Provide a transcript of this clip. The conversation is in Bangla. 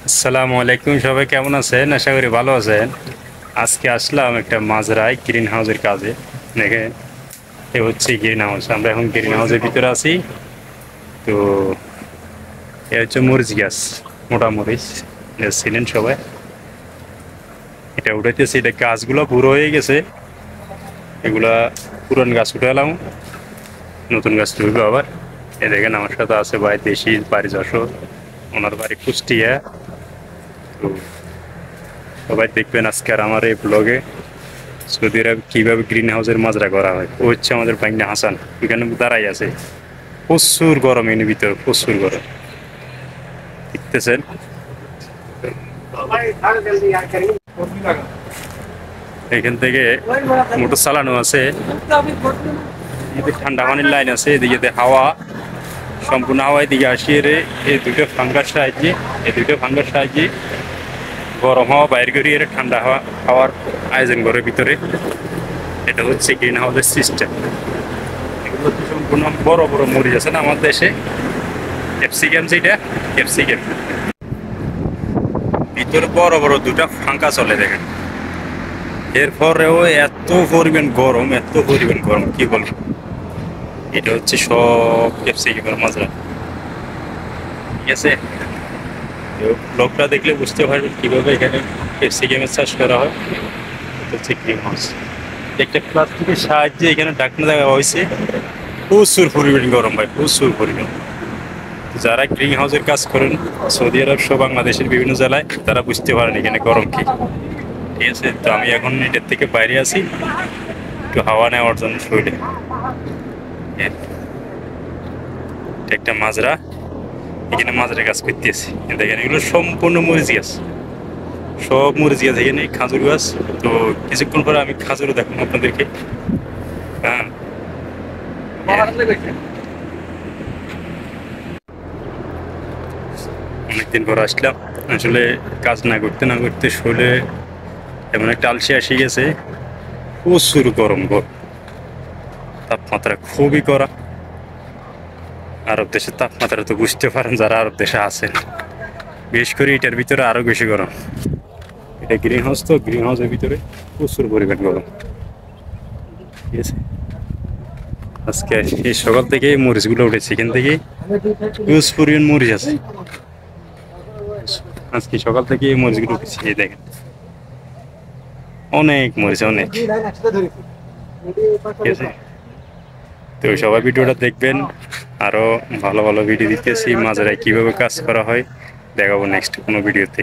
আসসালামু আলাইকুম, সবাই কেমন আছেন? আশা করি ভালো আছেন। আজকে আসলাম একটা মাজরায় গ্রিন হাউসের কাজে। দেখেন, এ হচ্ছে গ্রিন হাউস। আমরা এখন গ্রিন হাউসের ভিতরে আছি। তো এ হচ্ছে মরিচ গাছ, মোটা মরিচ, এটা ছিলেন সবাই। এটা উঠাইতেছে, এটা গাছগুলো বুড়ো হয়ে গেছে। এগুলা পুরান গাছ উঠালাম, নতুন গাছ তুলবো আবার। এ দেখেন, আমার সাথে আছে ভাই দেশি বাড়ি যশোর, ওনার বাড়ি কুষ্টিয়া। তো সবাই দেখবেন আজকের আমার এই ব্লগে সৌদি আরব কিভাবে গ্রিন হাউসের মাজরা করা হয়। ও হচ্ছে আমাদের ভাগ্নে হাসান, এখানে দাঁড়াই আছে। প্রচুর গরম, এর ভিতরে প্রচুর গরম, দেখতেছেন। এখান থেকে মোটর চালানো আছে, এদিকে ঠান্ডা পানির লাইন আছে, এদিকে হাওয়া, সম্পূর্ণ হাওয়া এদিকে আসিয়ে রে। এই দুটো ফাঙ্গার সাহায্যে, গরম হাওয়া বাইর করিয়ে ঠান্ডা হাওয়া খাওয়ার আয়োজন করে ভিতরে। এটা হচ্ছে গ্রিন হাউসের সিস্টেম। এগুলো হচ্ছে সম্পূর্ণ বড় বড় মরিচ আছে না আমাদের দেশে, ক্যাপসিকাম, যেটা ক্যাপসিকাম, ভিতরে বড় বড় দুটা ফাঙ্কা চলে দেখেন। এরপরেও এত পরিমাণ গরম, এত পরিমাণ গরম, কি বলবো। এটা হচ্ছে সব ক্যাপসিকামের মাজরা, ঠিক আছে। লোকটা দেখলে বুঝতে পারবেন কিভাবে এখানে ক্যাপসিকামের চাষ করা হয়। এটা হচ্ছে গ্রিন হাউস। একটা প্লাস্টিকের সাহায্যে এখানে ঢাকনা দেওয়া হয়েছে। প্রচুর পরিমাণ গরম ভাই, প্রচুর পরিমাণ। যারা গ্রিন হাউসের কাজ করেন সৌদি আরব সহ বাংলাদেশের বিভিন্ন জেলায়, তারা বুঝতে পারেন এখানে গরম কি, ঠিক আছে। তো আমি এখন এটার থেকে বাইরে আছি, একটু হাওয়া নেওয়ার জন্য শরীরে। এটা একটা মাজরা, এখানে মাজরা গাছ করতেছি। দেখেন, এগুলো সম্পূর্ণ মরিচ গাছ, সব মরিচ গাছ, এখানে খাজুর গাছ। তো কিছুক্ষণ পরে আমি খাজুরও দেখাবো আপনাদেরকে। হ্যাঁ, অনেকদিন পর আসলাম। আসলে কাজ না করতে না করতে শরীরে এমন একটা আলসে এসে গেছে। প্রচুর গরম, তাপমাত্রা খুবই কড়া। আরব দেশের তাপমাত্রা তো বুঝতে পারেন যারা আরব দেশে আছেন। বিশেষ করে এটার ভিতরে আরো বেশি গরম। এটা গ্রিন হাউস, তো গ্রিন হাউসের ভিতরে প্রচুর পরিমাণ গরম, ঠিক আছে। আজকে এই সকাল থেকে মরিচগুলো উঠেছে, এখান থেকে হিউজ পরিমাণ মরিচ আছে। আজকে সকাল থেকে এই মরিচগুলো উঠেছে, এই দেখেন, অনেক মরিচ, অনেক, ঠিক আছে। তো সবাই ভিডিওটা দেখবেন। আরো ভালো ভালো ভিডিও দিতেছি, মাঝরায় কিভাবে কাজ করা হয় দেখাবো নেক্সট কোনো ভিডিওতে।